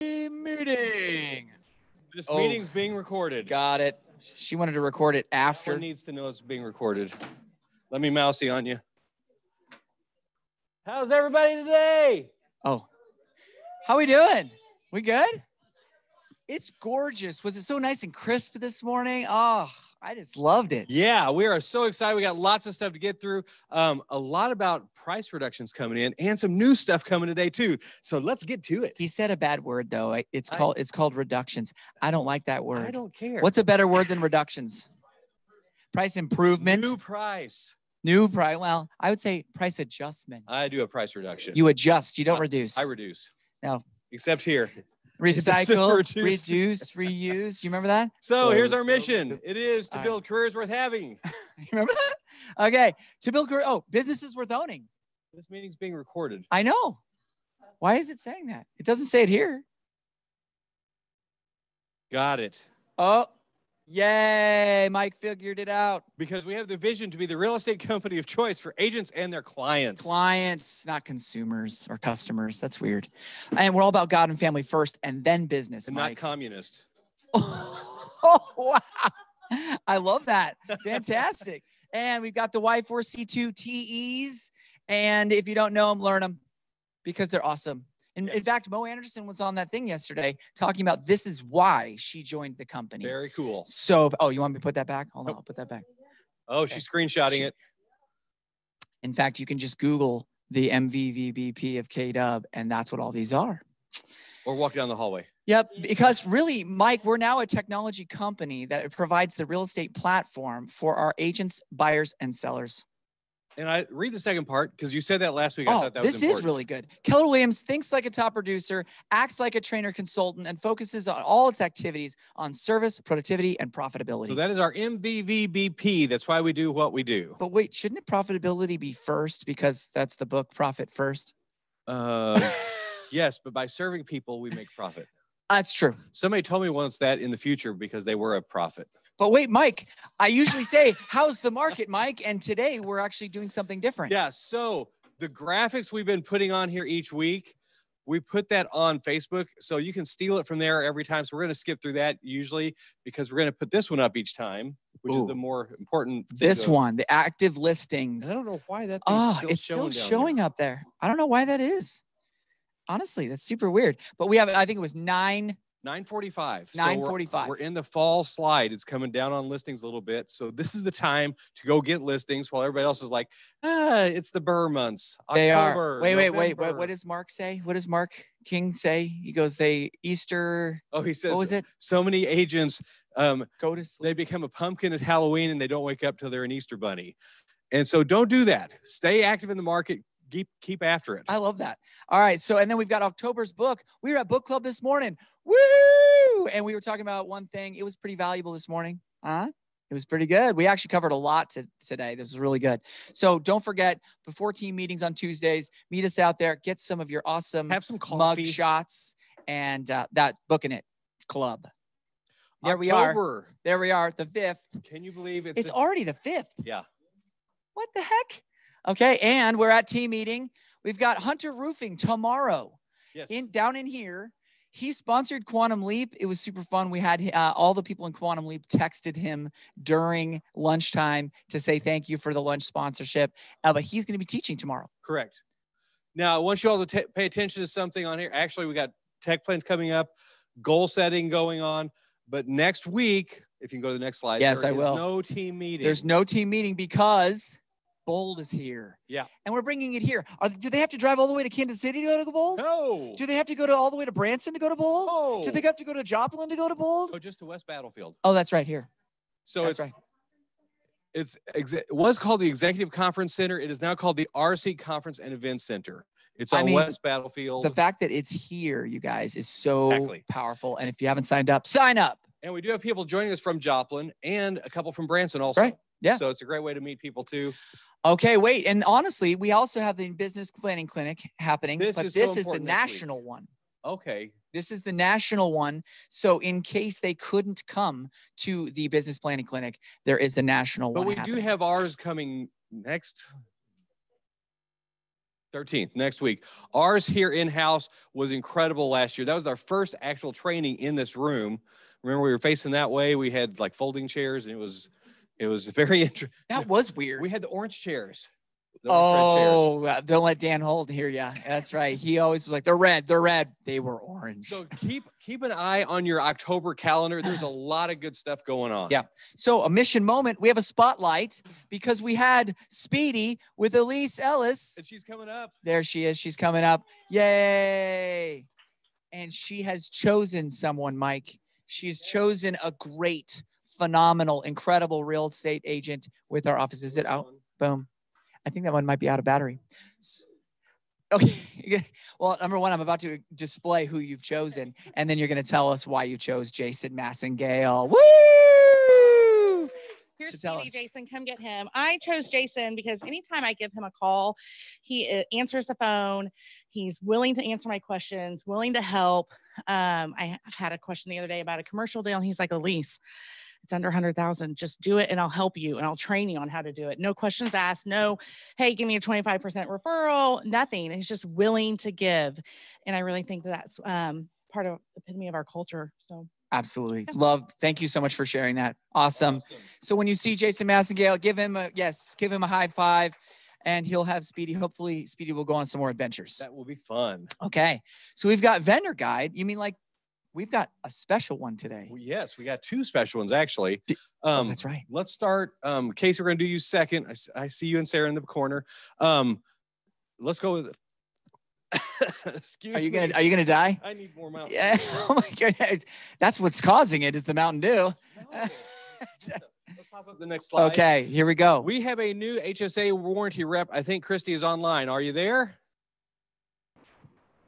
Meeting. This meeting's being recorded. Got it. She wanted to record it after. One needs to know it's being recorded. Let me mousey on you. How's everybody today? Oh, how we doing? We good? It's gorgeous. Was it so nice and crisp this morning? Oh, I just loved it. Yeah, we are so excited. We got lots of stuff to get through. A lot about price reductions coming in and some new stuff coming today too. So let's get to it. He said a bad word though. It's called reductions. I don't like that word. I don't care. What's a better word than reductions? Price improvement. New price. New price. Well, I would say price adjustment. I do a price reduction. You adjust. You don't reduce. I reduce. No. Except here. Recycle, reduce, reuse. You remember that? So here's our mission. It is to build careers worth having. You remember that? Okay. To build career. Oh, businesses worth owning. This meeting's being recorded. I know. Why is it saying that? It doesn't say it here. Got it. Oh, yay. Mike figured it out. Because we have the vision to be the real estate company of choice for agents and their clients. Clients, not consumers or customers. That's weird. And we're all about God and family first and then business, and Mike. Not communist. Oh, wow. I love that. Fantastic. And we've got the Y4C2 TEs. And if you don't know them, learn them because they're awesome. And in fact, Mo Anderson was on that thing yesterday talking about this is why she joined the company. Very cool. So, oh, you want me to put that back? Hold on, I'll put that back. Oh, she's screenshotting it. In fact, you can just Google the MVVBP of KW, and that's what all these are. Or walk down the hallway. Yep, because really, Mike, we're now a technology company that provides the real estate platform for our agents, buyers, and sellers. And I read the second part because you said that last week. I thought that was important. This is really good. Keller Williams thinks like a top producer, acts like a trainer consultant, and focuses on all its activities on service, productivity, and profitability. So that is our MVVBP. That's why we do what we do. But wait, shouldn't profitability be first because that's the book, Profit First? Yes, but by serving people, we make profit. That's true. Somebody told me once that in the future because they were a profit. But wait, Mike, I usually say, how's the market, Mike? And today we're actually doing something different. Yeah, so the graphics we've been putting on here each week, we put that on Facebook. So you can steal it from there every time. So we're going to skip through that usually because we're going to put this one up each time, which is the more important. This one, the active listings. And I don't know why that thing's still showing up there. I don't know why that is. Honestly, that's super weird. But we have, I think it was 9:45. So we're in the fall slide. It's coming down on listings a little bit. So this is the time to go get listings while everybody else is like, it's the Burr months. They October, are. Wait. What does Mark say? What does Mark King say? He goes, Easter. Oh, he says, what was it? So many agents go to sleep. They become a pumpkin at Halloween and they don't wake up till they're an Easter bunny. And so don't do that. Stay active in the market. Keep after it. I love that. All right. So, and then we've got October's book. We were at book club this morning. Woo! And we were talking about one thing. It was pretty valuable this morning. It was pretty good. We actually covered a lot today. This was really good. So don't forget, before team meetings on Tuesdays, meet us out there. Get some of your awesome mug shots and that Booking It Club. There we are. There we are. The 5th. Can you believe it's already the 5th? Yeah. What the heck? Okay, and we're at team meeting. We've got Hunter Roofing tomorrow. Yes. Down in here. He sponsored Quantum Leap. It was super fun. We had all the people in Quantum Leap texted him during lunchtime to say thank you for the lunch sponsorship. But he's going to be teaching tomorrow. Correct. Now, I want you all to pay attention to something on here. Actually, we got tech plans coming up, goal setting going on. But next week, if you can go to the next slide. Yes, I will. There's no team meeting. There's no team meeting because Bold is here. Yeah. And we're bringing it here. Do they have to drive all the way to Kansas City to go to Bold? No. Do they have to go all the way to Branson to go to Bold? No. Do they have to go to Joplin to go to Bold? Oh, just to West Battlefield. Oh, that's right here. So it was called the Executive Conference Center. It is now called the RC Conference and Events Center. It's on West Battlefield. The fact that it's here, you guys, is so powerful. And if you haven't signed up, sign up. And we do have people joining us from Joplin and a couple from Branson also. Right. Yeah. So it's a great way to meet people too. Okay, wait. And honestly, we also have the business planning clinic happening. This is the national one. Okay. This is the national one. So in case they couldn't come to the business planning clinic, there is a national one. But we do have ours coming next 13th, next week. Ours here in-house was incredible last year. That was our first actual training in this room. Remember, we were facing that way. We had like folding chairs, and it was very interesting. That was weird. We had the orange chairs. Oh, don't let Dan Holt hear you. That's right. He always was like, they're red. They're red. They were orange. So keep an eye on your October calendar. There's a lot of good stuff going on. Yeah. So a mission moment. We have a spotlight because we had Speedy with Elise Ellis. And she's coming up. There she is. She's coming up. Yay. And she has chosen someone, Mike. She's chosen a great, phenomenal, incredible real estate agent with our office. Is it out? Boom. I think that one might be out of battery. Okay. Well, number one, I'm about to display who you've chosen, and then you're going to tell us why you chose Jason Massengale. Woo! Here's Speedy, Jason, come get him. I chose Jason because anytime I give him a call, he answers the phone. He's willing to answer my questions, willing to help. I had a question the other day about a commercial deal, and he's like, Elise, it's under 100,000. Just do it and I'll help you and I'll train you on how to do it. No questions asked. No, hey, give me a 25% referral, nothing. He's just willing to give. And I really think that's part of the epitome of our culture. So absolutely. Thank you so much for sharing that. Awesome. So when you see Jason Massengale, give him a high five and he'll have Speedy. Hopefully Speedy will go on some more adventures. That will be fun. Okay. So we've got vendor guide. You mean like, we've got a special one today. Well, yes, we got two special ones, actually. That's right. Let's start. Casey, we're going to do you second. I see you and Sarah in the corner. Let's go with Excuse me. Are you gonna die? I need more Mountain Dew. Yeah. Oh my goodness. That's what's causing it is the Mountain Dew. No. Let's pop up the next slide. Okay, here we go. We have a new HSA warranty rep. I think Christy is online. Are you there?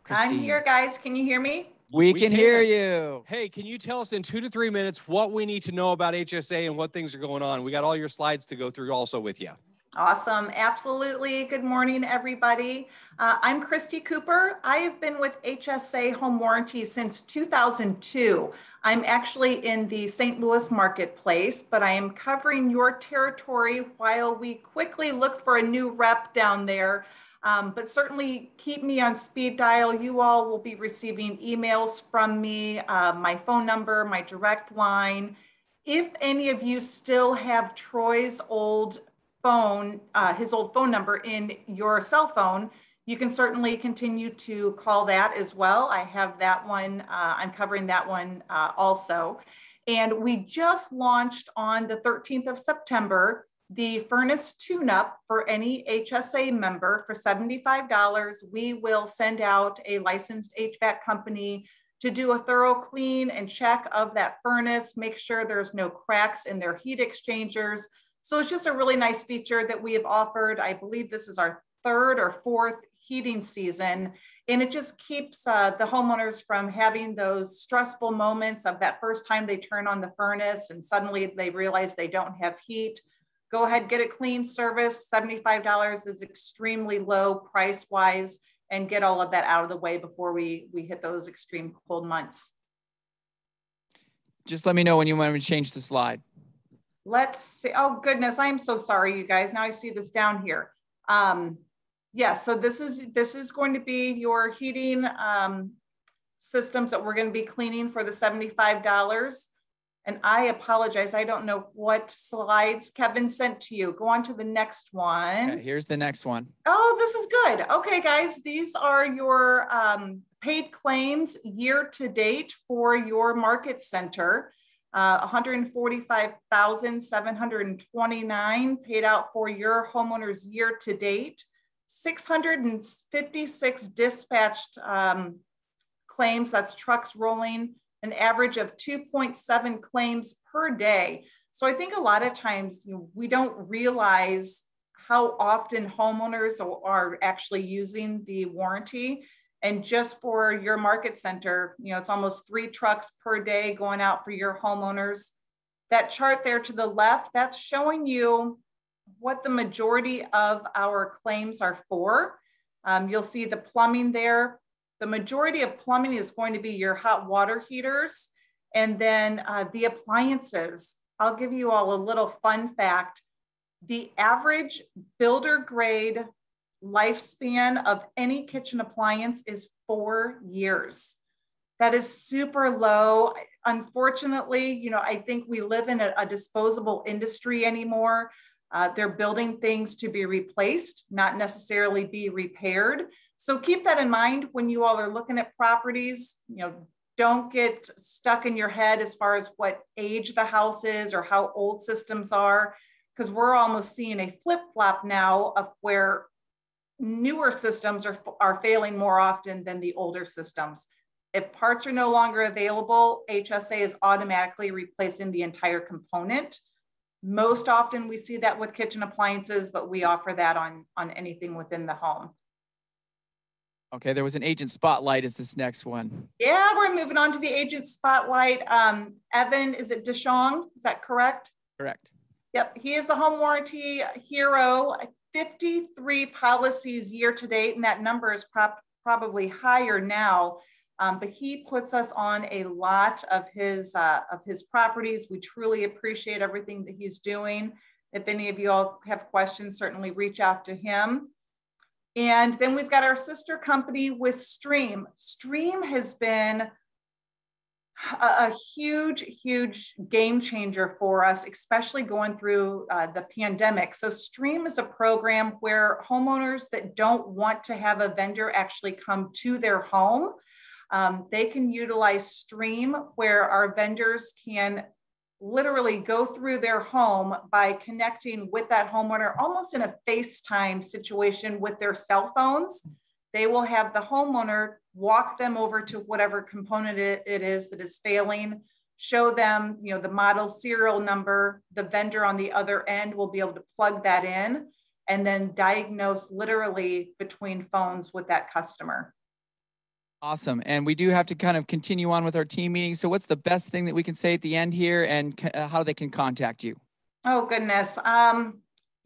Christy. I'm here, guys. Can you hear me? We can hear you. Hey, can you tell us in 2 to 3 minutes what we need to know about HSA and what things are going on? We got all your slides to go through also with you. Awesome. Absolutely. Good morning, everybody. I'm Christy Cooper. I have been with HSA Home Warranty since 2002. I'm actually in the St. Louis marketplace, but I am covering your territory while we quickly look for a new rep down there. But certainly keep me on speed dial. You all will be receiving emails from me, my phone number, my direct line. If any of you still have Troy's old phone, his old phone number in your cell phone, you can certainly continue to call that as well. I have that one. I'm covering that one also. And we just launched on the 13th of September the furnace tune-up for any HSA member for $75. We will send out a licensed HVAC company to do a thorough clean and check of that furnace, make sure there's no cracks in their heat exchangers. So it's just a really nice feature that we have offered. I believe this is our 3rd or 4th heating season. And it just keeps the homeowners from having those stressful moments of that first time they turn on the furnace and suddenly they realize they don't have heat. Go ahead, get a clean service. $75 is extremely low price-wise, and get all of that out of the way before we hit those extreme cold months. Just let me know when you want me to change the slide. Let's see. Oh goodness, I'm so sorry, you guys. Now I see this down here. Yeah, so this is going to be your heating systems that we're going to be cleaning for the $75. And I apologize, I don't know what slides Kevin sent to you. Go on to the next one. Okay, here's the next one. Oh, this is good. Okay, guys, these are your paid claims year to date for your market center. 145,729 paid out for your homeowners year to date. 656 dispatched claims, that's trucks rolling, an average of 2.7 claims per day. So I think a lot of times we don't realize how often homeowners are actually using the warranty. And just for your market center, it's almost 3 trucks per day going out for your homeowners. That chart there to the left, that's showing you what the majority of our claims are for. You'll see the plumbing there. The majority of plumbing is going to be your hot water heaters. And then the appliances. I'll give you all a little fun fact. The average builder grade lifespan of any kitchen appliance is 4 years. That is super low. Unfortunately, you know, I think we live in a disposable industry anymore. They're building things to be replaced, not necessarily be repaired. So keep that in mind when you all are looking at properties. You know, don't get stuck in your head as far as what age the house is or how old systems are, because we're almost seeing a flip-flop now of where newer systems are failing more often than the older systems. If parts are no longer available, HSA is automatically replacing the entire component. Most often we see that with kitchen appliances, but we offer that on anything within the home. Okay, there was an agent spotlight is this next one. Yeah, we're moving on to the agent spotlight. Evan, is it DeShong? Is that correct? Correct. Yep, he is the home warranty hero. 53 policies year to date, and that number is probably higher now. But he puts us on a lot of his properties. We truly appreciate everything that he's doing. If any of you all have questions, certainly reach out to him. And then we've got our sister company with Stream. Stream has been a huge, huge game changer for us, especially going through the pandemic. So Stream is a program where homeowners that don't want to have a vendor actually come to their home, they can utilize Stream, where our vendors can literally go through their home by connecting with that homeowner almost in a FaceTime situation with their cell phones. They will have the homeowner walk them over to whatever component it is that is failing, show them, you know, the model serial number. The vendor on the other end will be able to plug that in and then diagnose literally between phones with that customer. Awesome. And we do have to kind of continue on with our team meeting. So what's the best thing that we can say at the end here, and how they can contact you? Oh, goodness.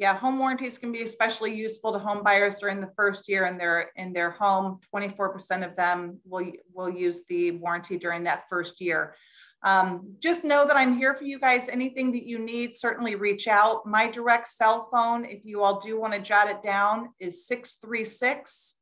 Yeah, home warranties can be especially useful to home buyers during the first year in their home. 24% of them will use the warranty during that first year. Just know that I'm here for you guys. Anything that you need, certainly reach out. My direct cell phone, if you all do want to jot it down, is 636-346-5237.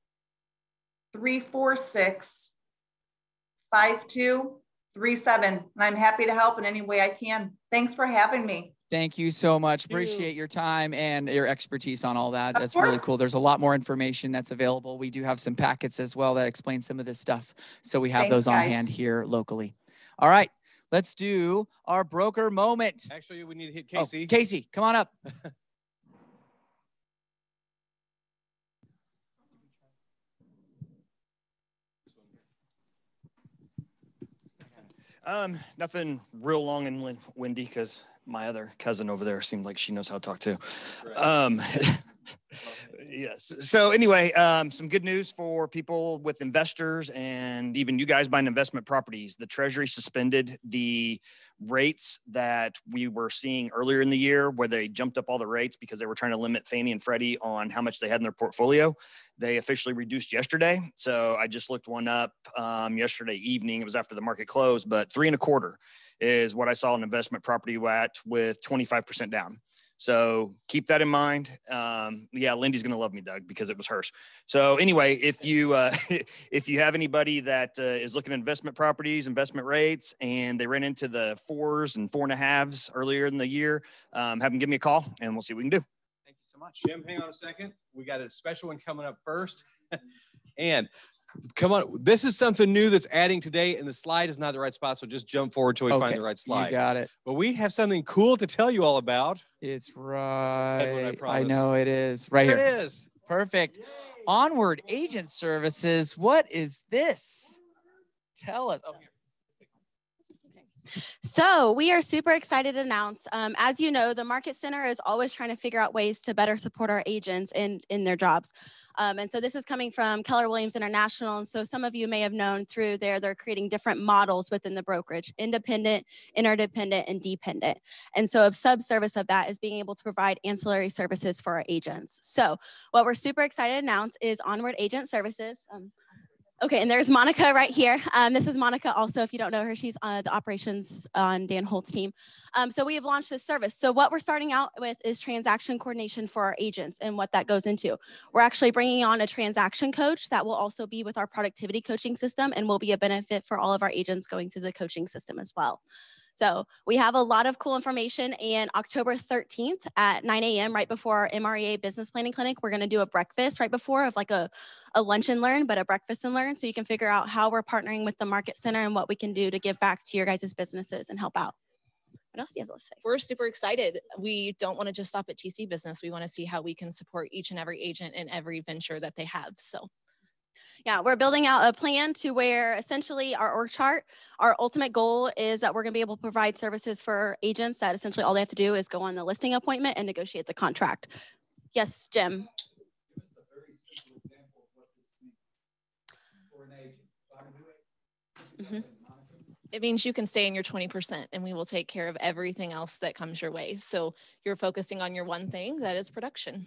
And I'm happy to help in any way I can. Thanks for having me. Thank you so much. Appreciate your time and your expertise on all that. That's really cool. There's a lot more information that's available. We do have some packets as well that explain some of this stuff. So we have those on hand here locally. All right, let's do our broker moment. Actually, we need to hit Casey. Oh, Casey, come on up. Nothing real long and windy because my other cousin over there seemed like she knows how to talk too. Yes. So anyway, some good news for people with investors and even you guys buying investment properties. The Treasury suspended the rates that we were seeing earlier in the year, where they jumped up all the rates because they were trying to limit Fannie and Freddie on how much they had in their portfolio. They officially reduced yesterday. So I just looked one up yesterday evening. It was after the market closed, but 3.25% is what I saw an investment property at, with 25% down. So keep that in mind. Yeah, Lindy's going to love me, Doug, because it was hers. So anyway, if you if you have anybody that is looking at investment properties, investment rates, and they ran into the 4s and 4.5s earlier in the year, have them give me a call and we'll see what we can do. Thank you so much. Jim, hang on a second. We got a special one coming up first. And come on, this is something new that's adding today, and the slide is not the right spot, so just jump forward till we find the right slide. You got it. But we have something cool to tell you all about. It's right. I know it is. Right here. It is. Perfect. Yay. Onward Agent Services. What is this? Tell us. Oh, here. So we are super excited to announce, as you know, the Market Center is always trying to figure out ways to better support our agents in their jobs. And so this is coming from Keller Williams International. And so some of you may have known through there, they're creating different models within the brokerage: independent, interdependent, and dependent. And so a sub-service of that is being able to provide ancillary services for our agents. So what we're super excited to announce is Onward Agent Services. Okay, and there's Monica right here. This is Monica also, if you don't know her, she's the operations on Dan Holt's team. So we have launched this service. So what we're starting out with is transaction coordination for our agents and what that goes into. We're actually bringing on a transaction coach that will also be with our productivity coaching system and will be a benefit for all of our agents going through the coaching system as well. So we have a lot of cool information, and October 13th at 9 a.m. right before our MREA business planning clinic, we're gonna do a breakfast right before of like a lunch and learn, but a breakfast and learn, so you can figure out how we're partnering with the Market Center and what we can do to give back to your guys' businesses and help out. What else do you have to say? We're super excited. We don't want to just stop at TC Business. We want to see how we can support each and every agent in every venture that they have. So yeah, we're building out a plan to where essentially our org chart, our ultimate goal is that we're going to be able to provide services for agents that essentially all they have to do is go on the listing appointment and negotiate the contract. Yes, Jim. Give us a very simple example of what this means for an agent. So I'm new. it means you can stay in your 20% and we will take care of everything else that comes your way. So you're focusing on your one thing, that is production.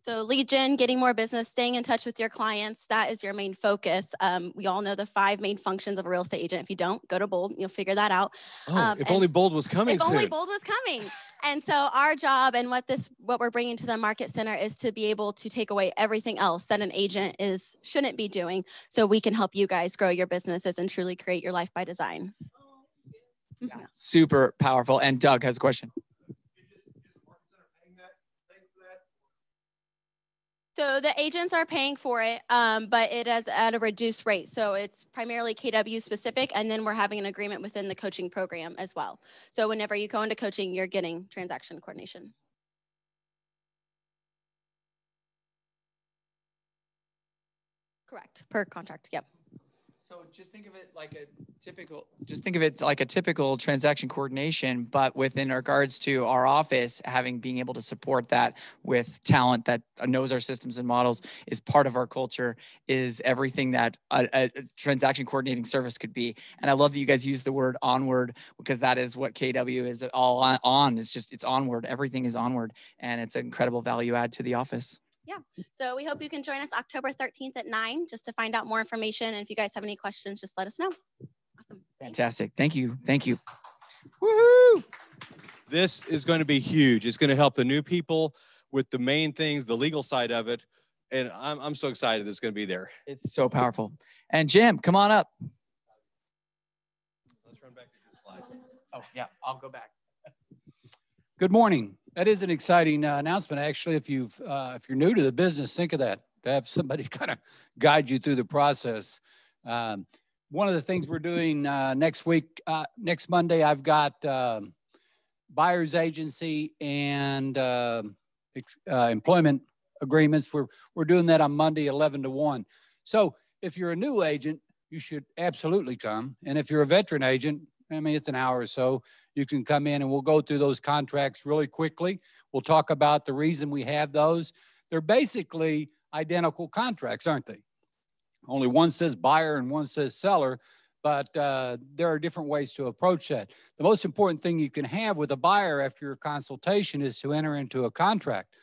So lead gen, getting more business, staying in touch with your clients, that is your main focus. We all know the 5 main functions of a real estate agent. If you don't, go to Bold, you'll figure that out. If only Bold was coming If soon. only Bold was coming. And so our job and what we're bringing to the Market Center is to be able to take away everything else that an agent shouldn't be doing, so we can help you guys grow your businesses and truly create your life by design. Yeah. Super powerful. And Doug has a question. So the agents are paying for it, but it is at a reduced rate. So it's primarily KW specific, and then we're having an agreement within the coaching program as well. So whenever you go into coaching, you're getting transaction coordination. Correct, per contract, yep. So just think of it like a typical transaction coordination, but within regards to our office, being able to support that with talent that knows our systems and models is part of our culture, is everything that a transaction coordinating service could be. And I love that you guys use the word onward, because that is what KW is all on. It's onward. Everything is onward. And it's an incredible value add to the office. Yeah, so we hope you can join us October 13th at 9 just to find out more information. And if you guys have any questions, just let us know. Awesome. Fantastic. Thank you. Thank you. Woohoo! This is going to be huge. It's going to help the new people with the main things, the legal side of it. And I'm so excited that it's going to be there. It's so powerful. And Jim, come on up. Let's run back to the slide. Oh, yeah, I'll go back. Good morning. That is an exciting announcement. Actually, if you're new to the business, think of that, to have somebody kind of guide you through the process. One of the things we're doing next week, next Monday, I've got buyer's agency and employment agreements. We're doing that on Monday, 11 to 1. So if you're a new agent, you should absolutely come. And if you're a veteran agent, I mean, it's an hour or so. You can come in and we'll go through those contracts really quickly. We'll talk about the reason we have those. They're basically identical contracts, aren't they? Only one says buyer and one says seller, but there are different ways to approach that. The most important thing you can have with a buyer after your consultation is to enter into a contract,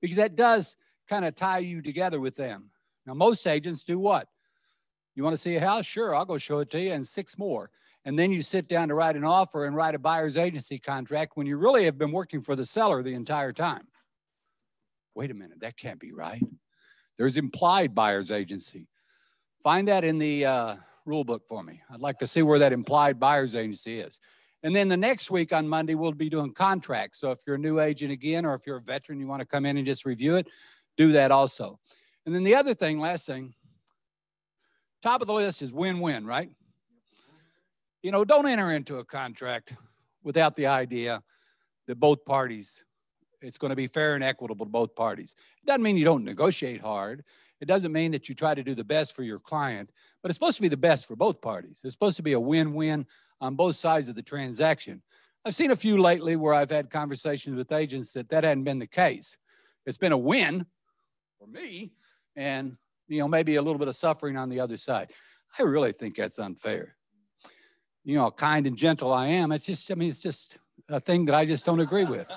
because that does kind of tie you together with them. Now, most agents do what? You want to see a house? Sure, I'll go show it to you, and 6 more. And then you sit down to write an offer and write a buyer's agency contract when you really have been working for the seller the entire time. Wait a minute, that can't be right. There's implied buyer's agency. Find that in the rule book for me. I'd like to see where that implied buyer's agency is. And then the next week on Monday, we'll be doing contracts. So if you're a new agent again, or if you're a veteran, you want to come in and just review it, do that also. And then the other thing, last thing, top of the list is win-win, right? You know, don't enter into a contract without the idea that both parties, it's going to be fair and equitable to both parties. It doesn't mean you don't negotiate hard. It doesn't mean that you try to do the best for your client, but it's supposed to be the best for both parties. It's supposed to be a win-win on both sides of the transaction. I've seen a few lately where I've had conversations with agents that hadn't been the case. It's been a win for me and, you know, maybe a little bit of suffering on the other side. I really think that's unfair. You know how kind and gentle I am. It's just, I mean, it's just a thing that I just don't agree with.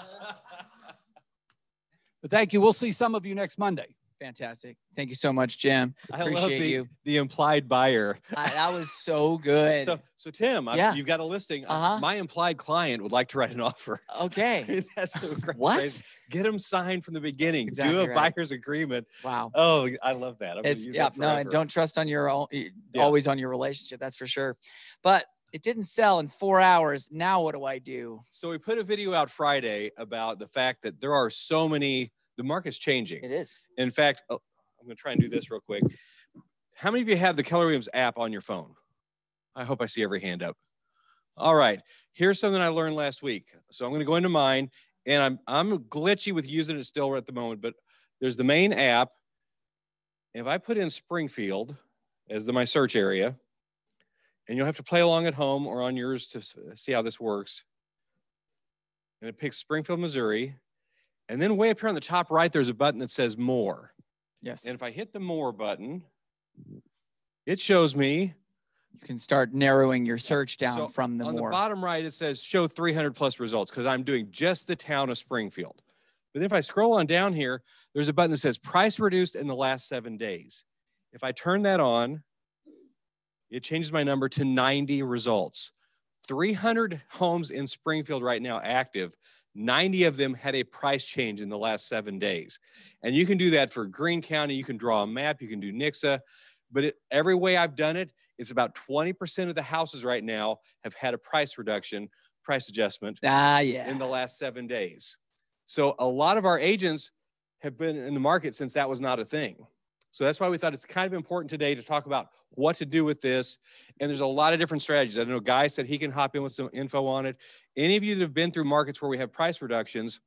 But thank you. We'll see some of you next Monday. Fantastic. Thank you so much, Jim. I love Appreciate you. the implied buyer. That was so good. So Tim, Yeah. you've got a listing. Uh-huh. My implied client would like to write an offer. Okay. That's so great. What? Get them signed from the beginning. Exactly Do a right. buyer's agreement. Wow. Oh, I love that. I'm gonna It's use yeah, that no, and forever. don't trust on your own, Yeah. always on your relationship. That's for sure. But it didn't sell in 4 hours. Now what do I do? So we put a video out Friday about the fact that there are so many, the market's changing. It is. In fact, I'm going to try and do this real quick. How many of you have the Keller Williams app on your phone? I hope I see every hand up. All right. Here's something I learned last week. So I'm going to go into mine, and I'm glitchy with using it still at the moment, but there's the main app. If I put in Springfield as my search area, and you'll have to play along at home or on yours to see how this works. And it picks Springfield, Missouri. And then way up here on the top right, there's a button that says More. Yes. And if I hit the More button, it shows me. You can start narrowing your search down So from the on more. the bottom right, it says show 300 plus results because I'm doing just the town of Springfield. But then if I scroll on down here, there's a button that says price reduced in the last 7 days. If I turn that on, it changes my number to 90 results. 300 homes in Springfield right now active. 90 of them had a price change in the last 7 days. And you can do that for Greene County. You can draw a map. You can do Nixa. But every way I've done it, it's about 20% of the houses right now have had a price reduction, price adjustment in the last 7 days. So a lot of our agents have been in the market since that was not a thing. So that's why we thought it's kind of important today to talk about what to do with this. And there's a lot of different strategies. I know Guy said he can hop in with some info on it. Any of you that have been through markets where we have price reductions,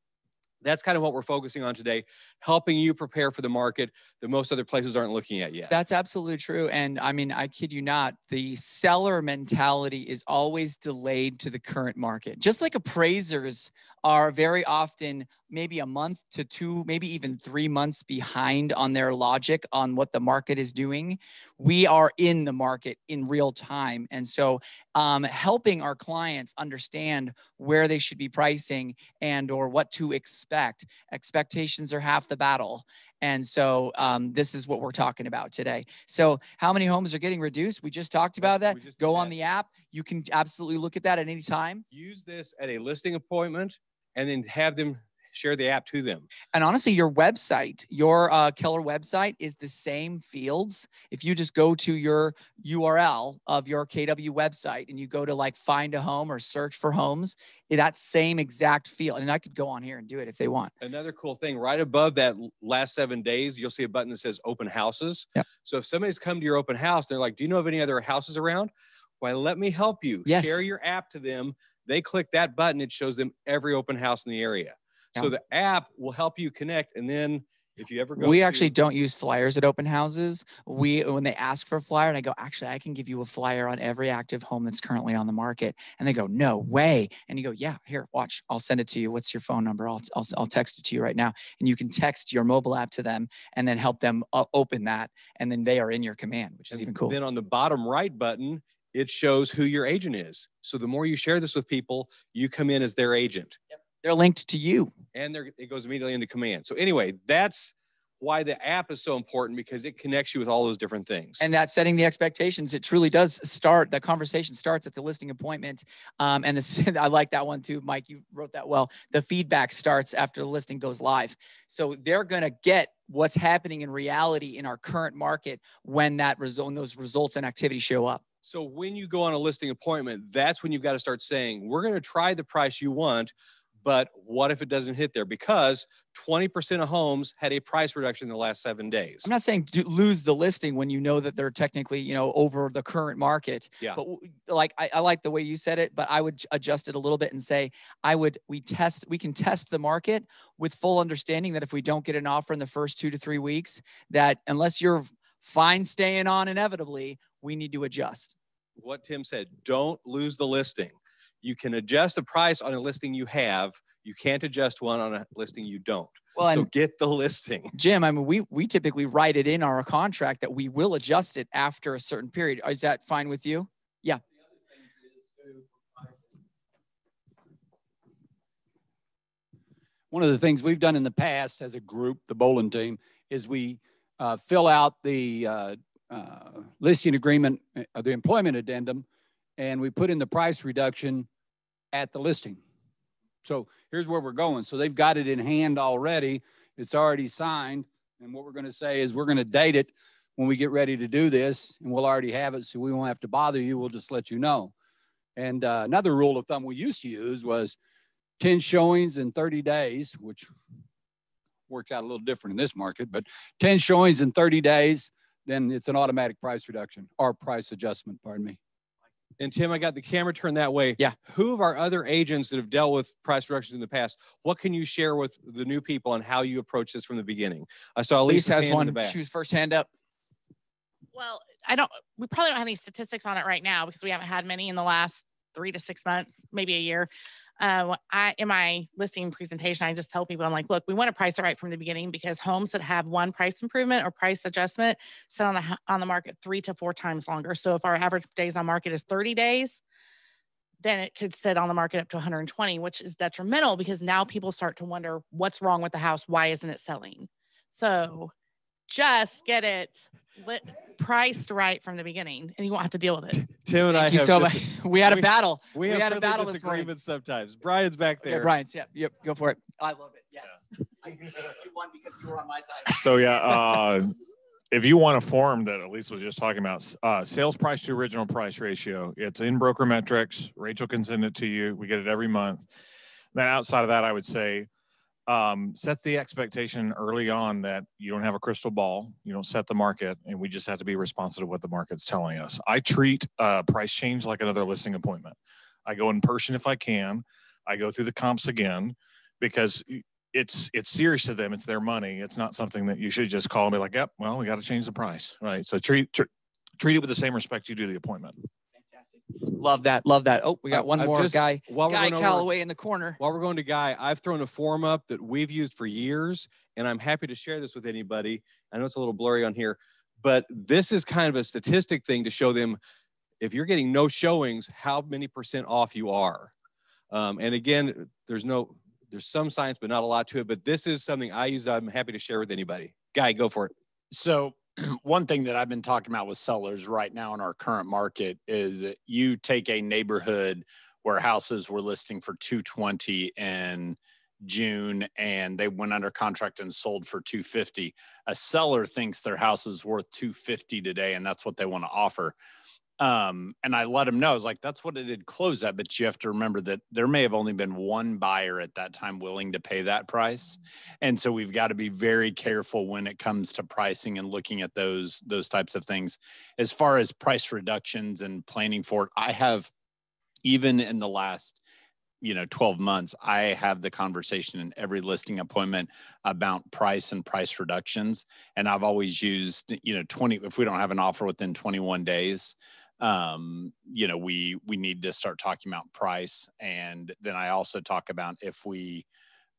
that's kind of what we're focusing on today, helping you prepare for the market that most other places aren't looking at yet. That's absolutely true. And I mean, I kid you not, the seller mentality is always delayed to the current market. Just like appraisers are very often maybe a month to 2, maybe even 3 months behind on their logic on what the market is doing. We are in the market in real time. And so helping our clients understand where they should be pricing and or what to expect. Expectations are half the battle. And so this is what we're talking about today. So how many homes are getting reduced? We just talked about that. Go on the app. You can absolutely look at that at any time. Use this at a listing appointment and then have them share the app to them. And honestly, your website, your Keller website is the same fields. If you just go to your URL of your KW website and you go to like find a home or search for homes, that same exact field. And I could go on here and do it if they want. Another cool thing, right above that last 7 days, you'll see a button that says open houses. Yep. So if somebody's come to your open house, they're like, do you know of any other houses around? Why, let me help you. Yes. Share your app to them. They click that button. It shows them every open house in the area. So Yeah. the app will help you connect. And then if you ever go We actually don't use flyers at open houses. When they ask for a flyer and I go, actually, I can give you a flyer on every active home that's currently on the market. And they go, no way. And you go, yeah, here, watch, I'll send it to you. What's your phone number? I'll text it to you right now. And you can text your mobile app to them and then help them open that. And then they are in your command, which is even cool. Then on the bottom right button, it shows who your agent is. So the more you share this with people, you come in as their agent. Yep. They're linked to you. And it goes immediately into command. So anyway, that's why the app is so important, because it connects you with all those different things. And that setting the expectations, it truly does start, the conversation starts at the listing appointment. And I like that one too, Mike, you wrote that well. The feedback starts after the listing goes live. So they're going to get what's happening in reality in our current market when those results and activity show up. So when you go on a listing appointment, that's when you've got to start saying, we're going to try the price you want, but what if it doesn't hit there? Because 20% of homes had a price reduction in the last 7 days. I'm not saying lose the listing when you know that they're technically, over the current market. Yeah. But like, I like the way you said it, but I would adjust it a little bit and say, we can test the market with full understanding that if we don't get an offer in the first 2 to 3 weeks, that unless you're fine staying on inevitably, we need to adjust. What Tim said, don't lose the listing. You can adjust the price on a listing you have. You can't adjust one on a listing you don't. Well, so get the listing. Jim, I mean, we typically write it in our contract that we will adjust it after a certain period. Is that fine with you? Yeah. One of the things we've done in the past as a group, the bowling team, is we fill out the listing agreement, the employment addendum, and we put in the price reduction at the listing. So here's where we're going. So they've got it in hand already. It's already signed. And what we're going to say is we're going to date it when we get ready to do this, and we'll already have it, so we won't have to bother you. We'll just let you know. And another rule of thumb we used to use was 10 showings in 30 days, which works out a little different in this market, but 10 showings in 30 days, then it's an automatic price reduction or price adjustment, pardon me. And Tim, I got the camera turned that way. Yeah. Who of our other agents that have dealt with price reductions in the past, what can you share with the new people on how you approach this from the beginning? I saw Elise Lisa's has hand in one. the back. She was first hand up. Well, we probably don't have any statistics on it right now because we haven't had many in the last 3 to 6 months, maybe a year. In my listing presentation, I just tell people, I'm like, look, we want to price it right from the beginning because homes that have one price improvement or price adjustment sit on the market 3 to 4 times longer. So if our average days on market is 30 days, then it could sit on the market up to 120, which is detrimental because now people start to wonder what's wrong with the house. Why isn't it selling? So just get it priced right from the beginning and you won't have to deal with it. Tim and I Thank you have so much. We had a battle. We had a battle this morning sometimes. Brian's back there. Yeah, Brian's. Yep. Go for it. I love it. Yes. Yeah. You won because you were on my side. So yeah, if you want a form that Elise was just talking about, sales price to original price ratio, it's in Broker Metrics. Rachel can send it to you. We get it every month. Then outside of that, I would say set the expectation early on that you don't have a crystal ball. You don't set the market, and we just have to be responsive to what the market's telling us. I treat price change like another listing appointment. I go in person if I can. I go through the comps again because it's serious to them. It's their money. It's not something that you should just call and be like, yep, well, we got to change the price, right? So treat it with the same respect you do the appointment. Love that. Oh, we got one more guy. Guy Calloway in the corner. While we're going to Guy, I've thrown a form up that we've used for years, and I'm happy to share this with anybody. I know it's a little blurry on here, but this is kind of a statistic thing to show them if you're getting no showings, how many % off you are. And again, there's some science, but not a lot to it. But this is something I use. I'm happy to share with anybody. Guy, go for it. So one thing that I've been talking about with sellers right now in our current market is you take a neighborhood where houses were listing for 220 in June and they went under contract and sold for 250. A seller thinks their house is worth 250 today and that's what they want to offer. And I let them know, I was like, that's what it did close at, but you have to remember that there may have only been one buyer at that time willing to pay that price. And so we've got to be very careful when it comes to pricing and looking at those types of things. As far as price reductions and planning for it, I have, even in the last 12 months, I have the conversation in every listing appointment about price and price reductions. And I've always used, 20, if we don't have an offer within 21 days, we need to start talking about price. And then I also talk about if we,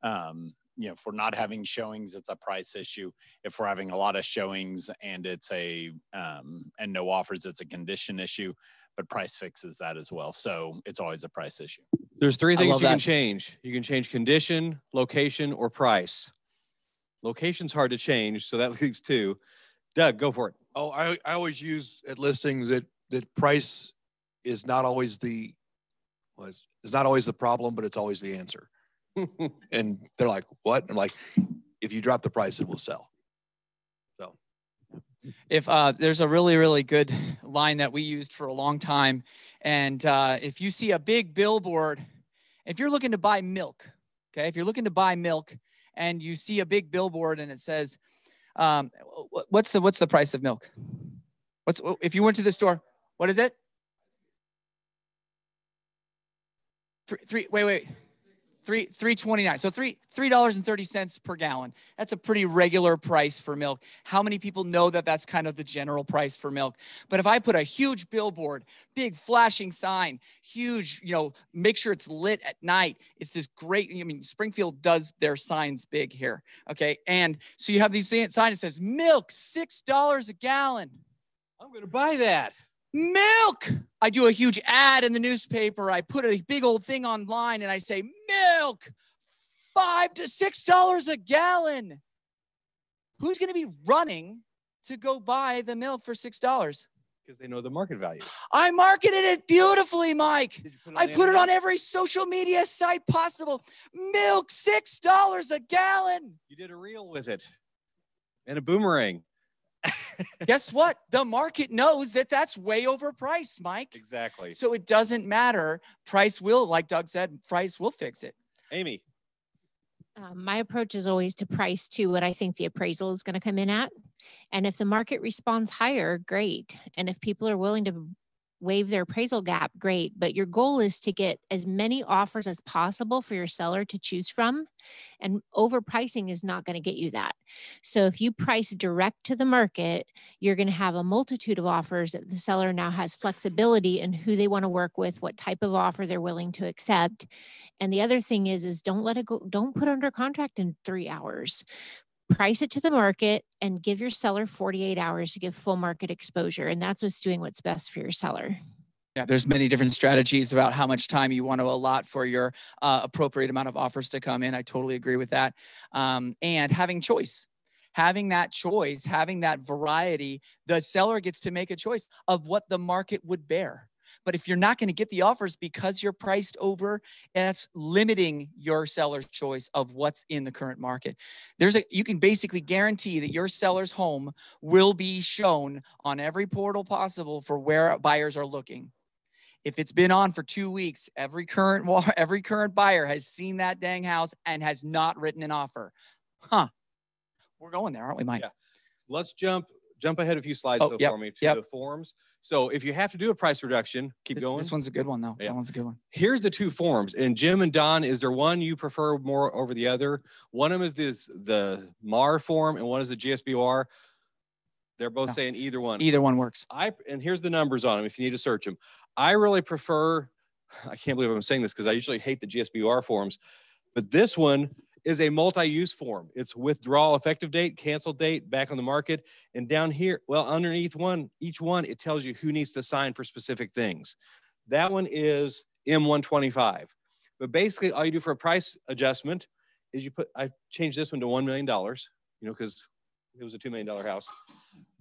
if we're not having showings, it's a price issue. If we're having a lot of showings and it's and no offers, it's a condition issue, but price fixes that as well. So it's always a price issue. There's 3 things you can change. You can change condition, location, or price. Location's hard to change, so that leaves 2. Doug, go for it. Oh, I always use at listings that price is not always the problem, but it's always the answer. And they're like, what? I'm like, if you drop the price, it will sell. So if there's a really, really good line that we used for a long time. And if you see a big billboard, if you're looking to buy milk, okay, if you're looking to buy milk and you see a big billboard and it says, what's the price of milk? If you went to the store, what is it? $3.29. So $3.30 per gallon. That's a pretty regular price for milk. How many people know that that's kind of the general price for milk? But if I put a huge billboard, big flashing sign, huge, make sure it's lit at night. It's this great, Springfield does their signs big here. Okay. And so you have these signs that says milk, $6 a gallon. I'm going to buy that. Milk. I do a huge ad in the newspaper. I put a big old thing online and I say, milk, $5 to $6 a gallon. who's going to be running to go buy the milk for $6? Because they know the market value. I marketed it beautifully, Mike. I put it internet? on every social media site possible. Milk, $6 a gallon. You did a reel with it and a boomerang. Guess what? The market knows that that's way overpriced, Mike. Exactly. So it doesn't matter. Price will, like Doug said, price will fix it. Amy. My approach is always to price to what I think the appraisal is going to come in at. And if the market responds higher, great. And if people are willing to waive their appraisal gap, great. But your goal is to get as many offers as possible for your seller to choose from. And overpricing is not going to get you that. So if you price direct to the market, you're going to have a multitude of offers that the seller now has flexibility in who they want to work with, what type of offer they're willing to accept. And the other thing is don't let it go, don't put under contract in 3 hours. Price it to the market and give your seller 48 hours to give full market exposure. And that's what's best for your seller. Yeah, there's many different strategies about how much time you want to allot for your appropriate amount of offers to come in. I totally agree with that. And having choice. Having that choice, having that variety, the seller gets to make a choice of what the market would bear. But if you're not going to get the offers because you're priced over, that's limiting your seller's choice of what's in the current market. You can basically guarantee that your seller's home will be shown on every portal possible for where buyers are looking. If it's been on for 2 weeks, every current buyer has seen that dang house and has not written an offer. Huh. We're going there, aren't we, Mike? Yeah. Let's jump ahead a few slides for me to the forms. So if you have to do a price reduction, keep going. This one's a good one, though. Yeah. That one's a good one. Here's the 2 forms. And Jim and Don, is there one you prefer more over the other? One of them is the MAR form and one is the GSBR. They're both saying either one. Either one works. And here's the numbers on them if you need to search them. I really prefer, I can't believe I'm saying this because I usually hate the GSBR forms, but this one is a multi-use form. It's withdrawal effective date, cancel date, back on the market. And down here, well, underneath each one, it tells you who needs to sign for specific things. That one is M125. But basically all you do for a price adjustment is I changed this one to $1 million, because it was a $2 million house.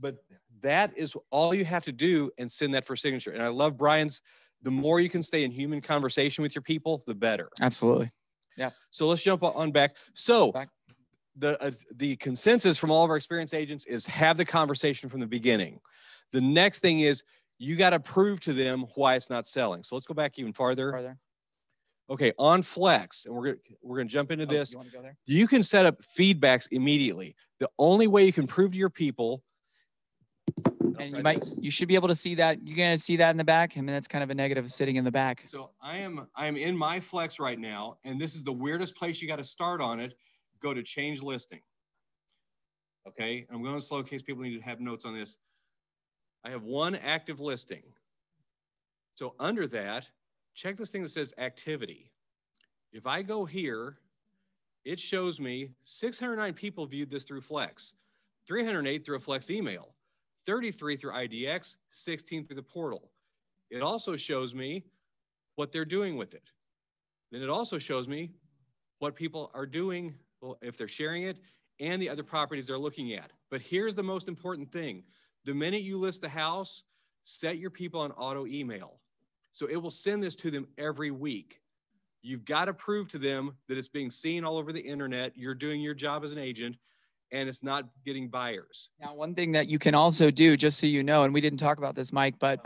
But that is all you have to do and send that for signature. And I love Brian's, the more you can stay in human conversation with your people, the better. Absolutely. Yeah. So let's jump on back. So the consensus from all of our experienced agents is have the conversation from the beginning. The next thing is you got to prove to them why it's not selling. So let's go back even farther. Okay, on Flex, and we're gonna jump into this. You want to go there? You can set up feedbacks immediately. The only way you can prove to your people. And you should be able to see that. You're gonna see that in the back. I mean, that's kind of a negative sitting in the back. So I am in my Flex right now, and this is the weirdest place you got to start on it. Go to change listing. Okay, I'm going slow in case people need to have notes on this. I have one active listing. So under that, check this thing that says activity. If I go here, it shows me 609 people viewed this through Flex, 308 through a Flex email, 33 through IDX, 16 through the portal. It also shows me what they're doing with it. Then it also shows me what people are doing, well, if they're sharing it, and the other properties they're looking at. But here's the most important thing. The minute you list the house, set your people on auto email. So it will send this to them every week. You've got to prove to them that it's being seen all over the internet. You're doing your job as an agent, and it's not getting buyers. Now, one thing that you can also do, just so you know, and we didn't talk about this, Mike, but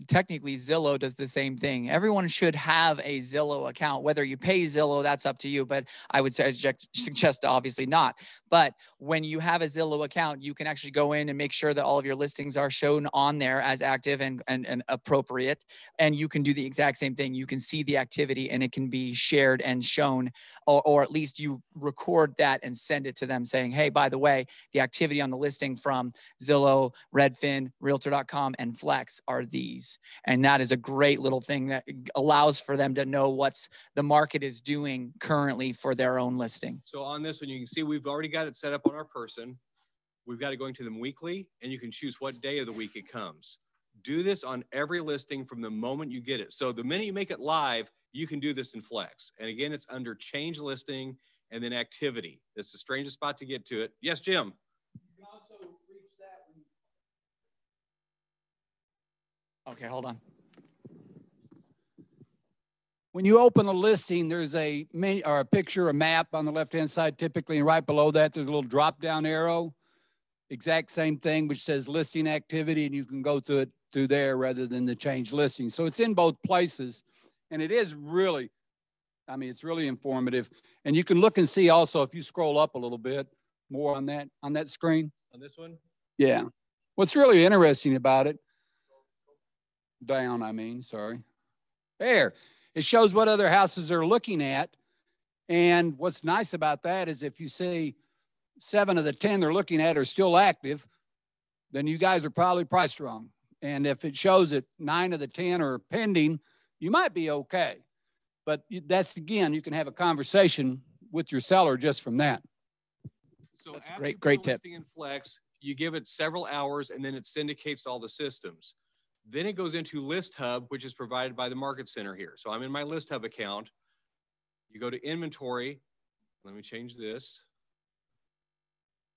technically Zillow does the same thing. Everyone should have a Zillow account. Whether you pay Zillow, that's up to you, but I would suggest obviously not. But when you have a Zillow account, you can actually go in and make sure that all of your listings are shown on there as active and appropriate. And you can do the exact same thing. You can see the activity and it can be shared and shown, or at least you record that and send it to them saying, hey, by the way, the activity on the listing from Zillow, Redfin, Realtor.com, and Flex are these. And that is a great little thing that allows for them to know what's the market is doing currently for their own listing. So on this one, you can see we've already got it set up on our person. We've got it going to them weekly, and you can choose what day of the week it comes. Do this on every listing from the moment you get it. So the minute you make it live, you can do this in Flex. And again, it's under change listing and then activity. That's the strangest spot to get to it. Yes, Jim. also reach that one. Okay, hold on. When you open a listing, there's a menu or a picture, a map on the left-hand side typically, and right below that, there's a little drop-down arrow. Exact same thing, which says listing activity, and you can go through it through there rather than the change listing. So it's in both places, and it is really, I mean, it's really informative. And you can look and see also, if you scroll up a little bit more on that screen. On this one? Yeah. What's really interesting about it, down, I mean, sorry. There. It shows what other houses are looking at. And what's nice about that is if you see 7 of the 10 they're looking at are still active, then you guys are probably priced wrong. And if it shows that 9 of the 10 are pending, you might be okay. But that's, again, you can have a conversation with your seller just from that. So that's after great, you put great a tip. listing in Flex, you give it several hours and then it syndicates to all the systems. Then it goes into List Hub, which is provided by the Market Center here. So I'm in my List Hub account. You go to inventory. Let me change this.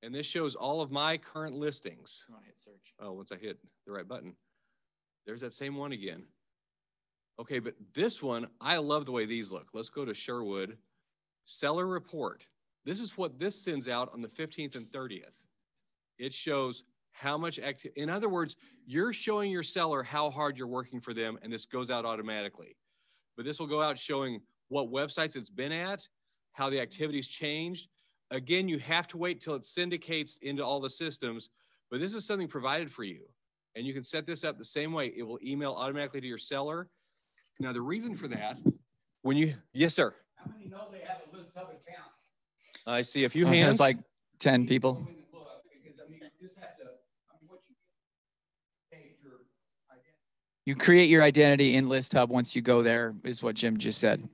And this shows all of my current listings. I want to hit search. Oh, once I hit the right button, there's that same one again. Okay, but this one, I love the way these look. Let's go to Sherwood. Seller report. This is what this sends out on the 15th and 30th. It shows how much activity. In other words, you're showing your seller how hard you're working for them, and this goes out automatically. But this will go out showing what websites it's been at, how the activity's changed. Again, you have to wait till it syndicates into all the systems, but this is something provided for you. And you can set this up the same way. It will email automatically to your seller. Now, the reason for that, when you, yes, sir. How many know they have a List Hub account? I see a few Okay, hands. it's like 10 people. You create your identity in List Hub once you go there, is what Jim just said.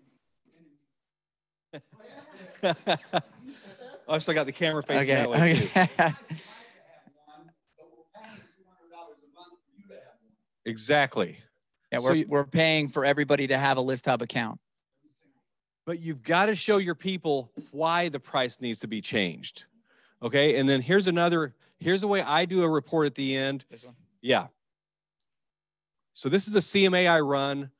I still got the camera facing that way too. Exactly. Yeah, So we're paying for everybody to have a List Hub account. But you've got to show your people why the price needs to be changed. Okay, and then here's the way I do a report at the end. This one? Yeah. So this is a CMA I run.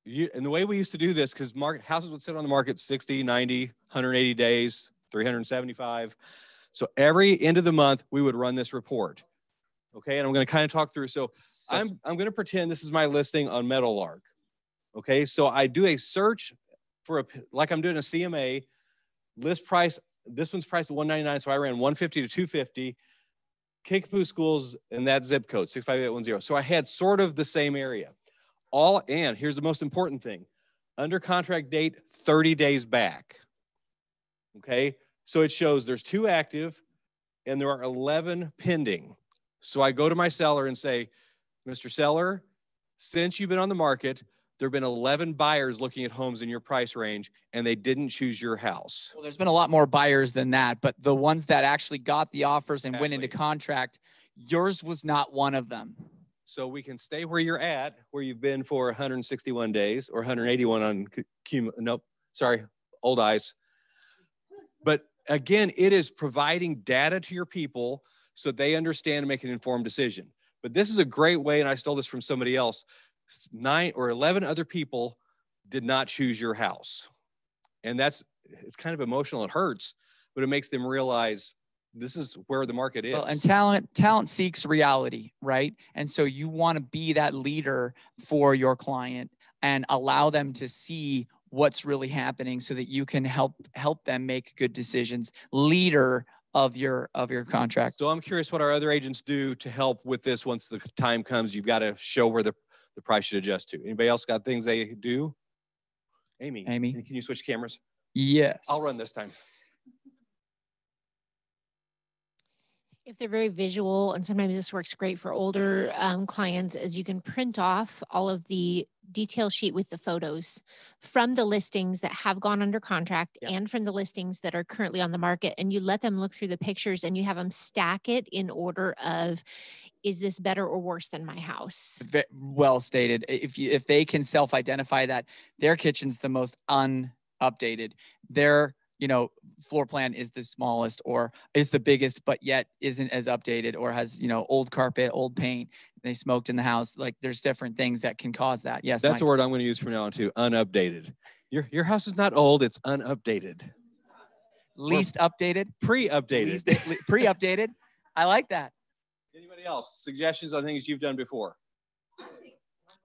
And the way we used to do this, because houses would sit on the market 60, 90, 180 days, 375. So every end of the month, we would run this report. Okay, and I'm going to kind of talk through. So I'm going to pretend this is my listing on Meadowlark. Okay, so I do a search for like I'm doing a CMA list price. This one's priced at $199, so I ran 150 to 250. Kickapoo Schools in that zip code 65810. So I had sort of the same area. And here's the most important thing: under contract date 30 days back. Okay, so it shows there's 2 active and there are 11 pending. So I go to my seller and say, Mr. Seller, since you've been on the market, there have been 11 buyers looking at homes in your price range, and they didn't choose your house. Well, there's been a lot more buyers than that, but the ones that actually got the offers and went into contract, yours was not one of them. So we can stay where you're at, where you've been for 161 days or 181 on nope, sorry, old eyes. But again, it is providing data to your people so they understand and make an informed decision. But this is a great way, and I stole this from somebody else. 9 or 11 other people did not choose your house. And it's kind of emotional. It hurts, but it makes them realize this is where the market is. Well, and talent seeks reality, right? And so you want to be that leader for your client and allow them to see what's really happening so that you can help them make good decisions. Leader of your contract. So I'm curious what our other agents do to help with this. Once the time comes, you've got to show where the price should adjust to. Anybody else got things they do? Amy, can you switch cameras? Yes. I'll run this time. If they're very visual, and sometimes this works great for older clients, is you can print off all of the detail sheet with the photos from the listings that have gone under contract and from the listings that are currently on the market. And you let them look through the pictures and you have them stack it in order of, is this better or worse than my house? Well stated. If they can self-identify that their kitchen's the most unupdated, their you know, floor plan is the smallest or is the biggest, but yet isn't as updated or has, you know, old carpet, old paint, they smoked in the house. Like there's different things that can cause that. Yes. That's Mike. a word I'm going to use from now on too. Unupdated. Your house is not old. It's unupdated. Least updated. Pre-updated. Pre-updated. I like that. Anybody else? Suggestions on things you've done before?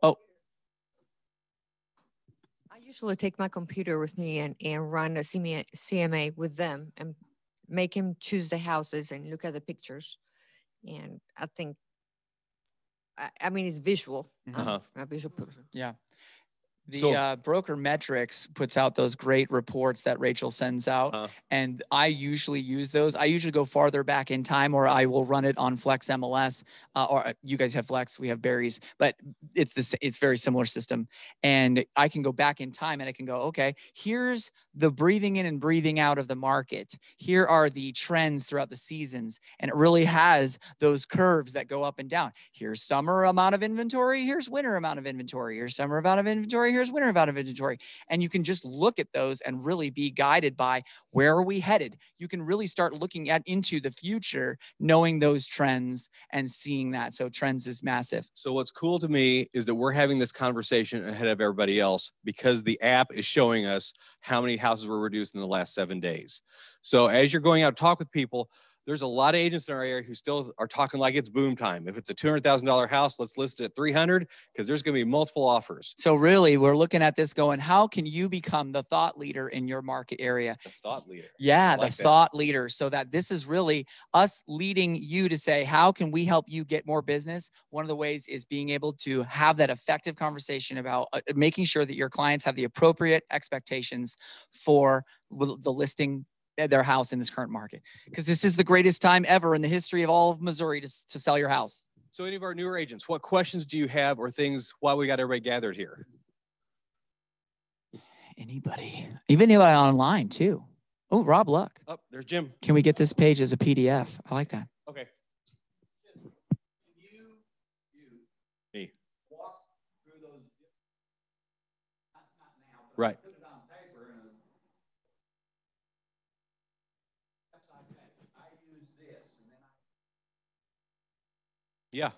Oh. I usually take my computer with me and run a CMA with them and make him choose the houses and look at the pictures. And I think, I mean, it's visual. I'm a visual person. Yeah. The Broker Metrics puts out those great reports that Rachel sends out. And I usually use those. I usually go farther back in time, or I will run it on Flex MLS. Or you guys have Flex, we have Barry's, but it's very similar system. And I can go back in time and I can go, okay, here's the breathing in and breathing out of the market. Here are the trends throughout the seasons. And it really has those curves that go up and down. Here's summer amount of inventory. Here's winter amount of inventory. Here's summer amount of inventory. Here's winter amount of inventory. And you can just look at those and really be guided by where are we headed. You can really start looking into the future, knowing those trends and seeing that. So trends is massive. So what's cool to me is that we're having this conversation ahead of everybody else because the app is showing us how many houses were reduced in the last 7 days. So as you're going out to talk with people, there's a lot of agents in our area who still are talking like it's boom time. If it's a $200,000 house, let's list it at 300 because there's going to be multiple offers. So really, we're looking at this going, how can you become the thought leader in your market area? The thought leader. Yeah, like the thought leader. So that this is really us leading you to say, how can we help you get more business? One of the ways is being able to have that effective conversation about making sure that your clients have the appropriate expectations for the listing their house in this current market, because this is the greatest time ever in the history of all of Missouri to sell your house. So any of our newer agents, what questions do you have or things while we got everybody gathered here? Anybody, even anybody online too. Oh, Rob Luck. Oh, there's Jim. Can we get this page as a PDF? I like that. Okay. Me. Right. Yeah.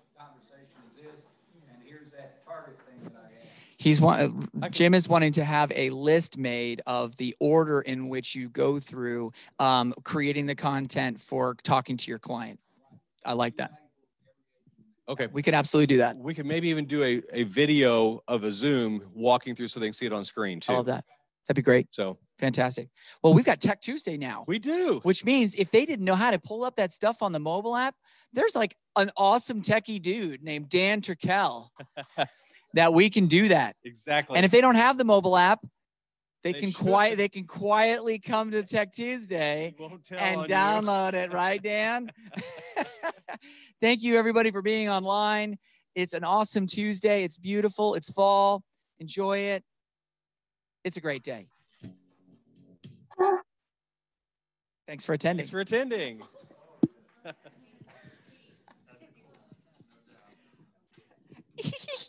Jim is wanting to have a list made of the order in which you go through creating the content for talking to your client. I like that. Okay. We could absolutely do that. We could maybe even do a video of a Zoom walking through so they can see it on screen too. I love that. That'd be great. So fantastic. Well, we've got Tech Tuesday now. We do. Which means if they didn't know how to pull up that stuff on the mobile app, there's like an awesome techie dude named Dan Turkel that we can do that. Exactly. And if they don't have the mobile app, they can quietly come to Tech Tuesday and download it, right, Dan? Thank you everybody for being online. It's an awesome Tuesday. It's beautiful. It's fall. Enjoy it. It's a great day. Thanks for attending. Thanks for attending.